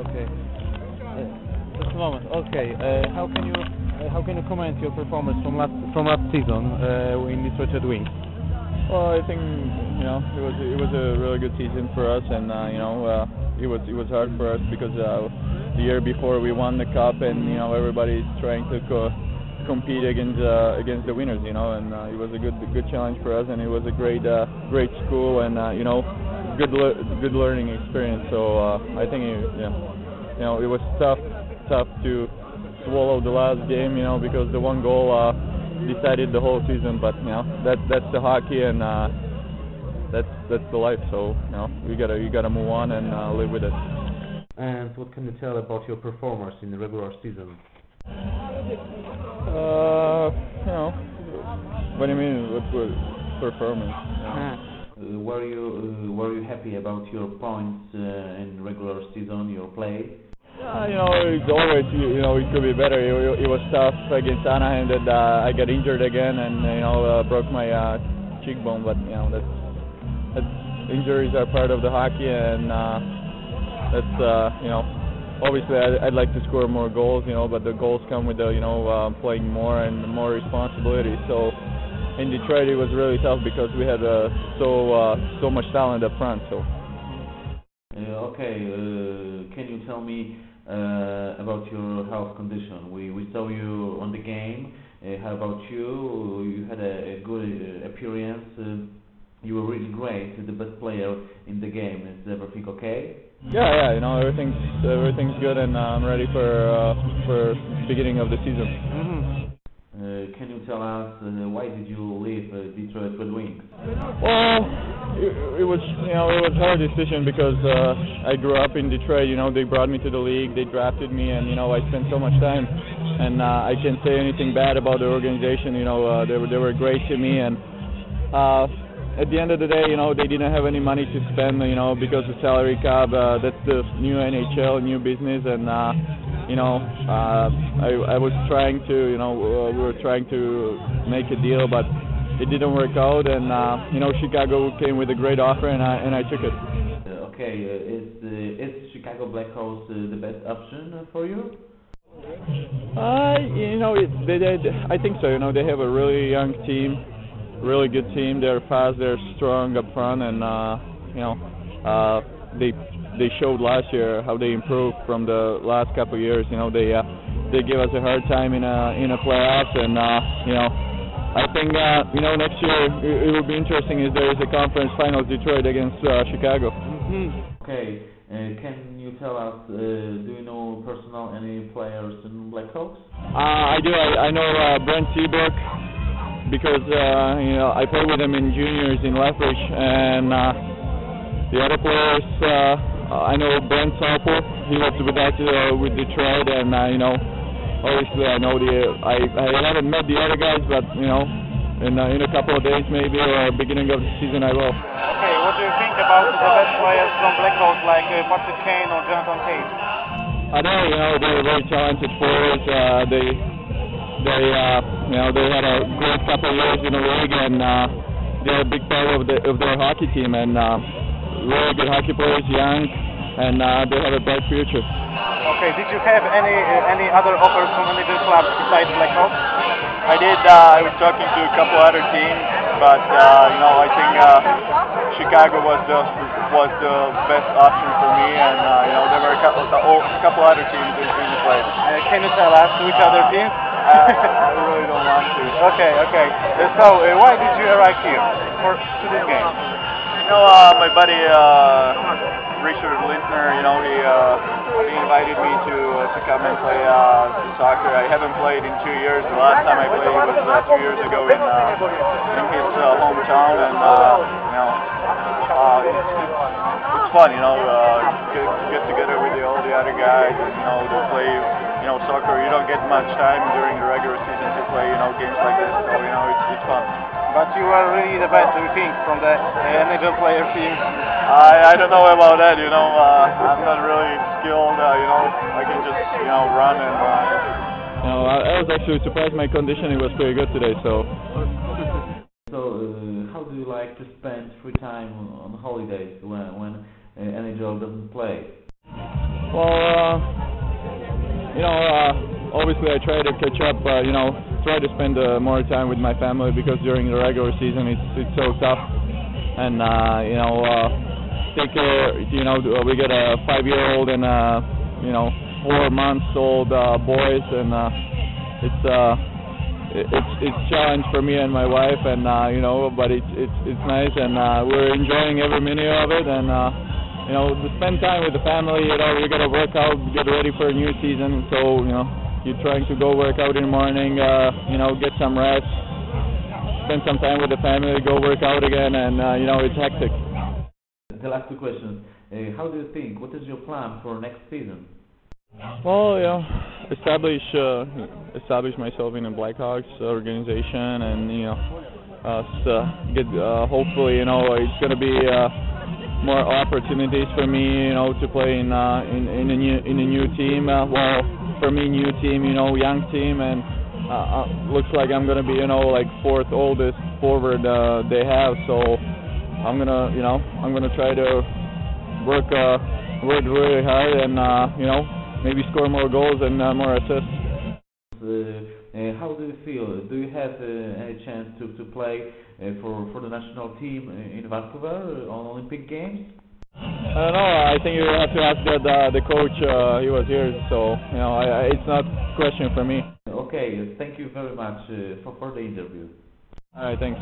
Okay. Just a moment. Okay. How can you comment your performance from last season in Detroit Red Wings? Well, I think it was a really good season for us, and it was hard for us because the year before we won the cup, and everybody's trying to compete against the winners, and it was a good challenge for us, and it was a great school, and good learning experience. So I think it was tough to swallow the last game, because the one goal decided the whole season. But that's the hockey, and that's the life. So you gotta move on and live with it. And what can you tell about your performance in the regular season? What do you mean? What performance? Were you happy about your points in regular season, your play? It's always, it could be better. It was tough against Anaheim that I got injured again and, broke my cheekbone, but, that's injuries are part of the hockey, and obviously I'd like to score more goals, but the goals come with the, playing more and more responsibility. So in Detroit it was really tough because we had so much talent up front. So. Can you tell me about your health condition? We saw you on the game. How about you? You had a good appearance. You were really great, the best player in the game. Is everything okay? Yeah. Everything's good, and I'm ready for beginning of the season. Mm-hmm. Can you tell us why did you leave Detroit Red Wings? Well, it was a hard decision because I grew up in Detroit. They brought me to the league, they drafted me, and I spent so much time. And I can't say anything bad about the organization. They were great to me, and at the end of the day, they didn't have any money to spend, because the salary cap. That's the new NHL, new business, and. I was trying to, we were trying to make a deal, but it didn't work out, and Chicago came with a great offer, and I took it. Is Chicago Blackhawks the best option for you? I think so. They have a really young team, really good team. They're fast, they're strong up front, and they showed last year how they improved from the last couple of years. They give us a hard time in a playoffs, and I think next year it will be interesting if there is a conference finals Detroit against Chicago. Mm-hmm. Okay, can you tell us? Do you know personal any players in Blackhawks? I do. I know Brent Seabrook because I played with him in juniors in Lethbridge, and the other players. I know Ben Salpo. He was with us with Detroit, and obviously I know I haven't met the other guys, but in a couple of days maybe, or beginning of the season I will. Okay, what do you think about the best players from Blackhawks like Patrick Kane or Jonathan Tate? I know, they're very talented forwards. They had a great couple of years in the league, and they're a big part of their hockey team, and really good hockey players, young, and they have a bright future. Okay, did you have any other offers from any other clubs besides Blackhawks? I did. I was talking to a couple other teams, but I think Chicago was the best option for me, and there were a couple other teams in the place. Can you tell us which other teams? I really don't want to. Okay. So why did you arrive here to this game? My buddy Richard Lindner, he invited me to come and play soccer. I haven't played in 2 years. The last time I played was 2 years ago in his hometown, and it's fun, get together with all the other guys, and to play, soccer. You don't get much time during the regular season to play, games like this, so it's fun. But you are really the best, we think, from the NHL player team. I don't know about that, I'm not really skilled, I can just, run and... I was actually surprised my conditioning was pretty good today, so... So, how do you like to spend free time on holidays when NHL doesn't play? Well, obviously I try to catch up. Try to spend more time with my family because during the regular season it's so tough. And take care. We got a 5-year-old and 4-month-old boys, and it's challenge for me and my wife, and but it's nice, and we're enjoying every minute of it, and to spend time with the family. We gotta work out, get ready for a new season, so you're trying to go work out in the morning, get some rest, spend some time with the family, go work out again, and it's hectic. The last two questions. How do you think? What is your plan for next season? Well, establish myself in the Blackhawks organization, and get hopefully it's going to be more opportunities for me, to play in a new team. For me, new team, young team, and looks like I'm going to be like 4th oldest forward they have. So I'm gonna try to work really hard, and maybe score more goals and more assists. How do you feel? Do you have any chance to play for the national team in Vancouver on Olympic Games? I don't know. I think you have to ask the coach. He was here, so it's not a question for me. Okay, thank you very much for the interview. All right, thanks.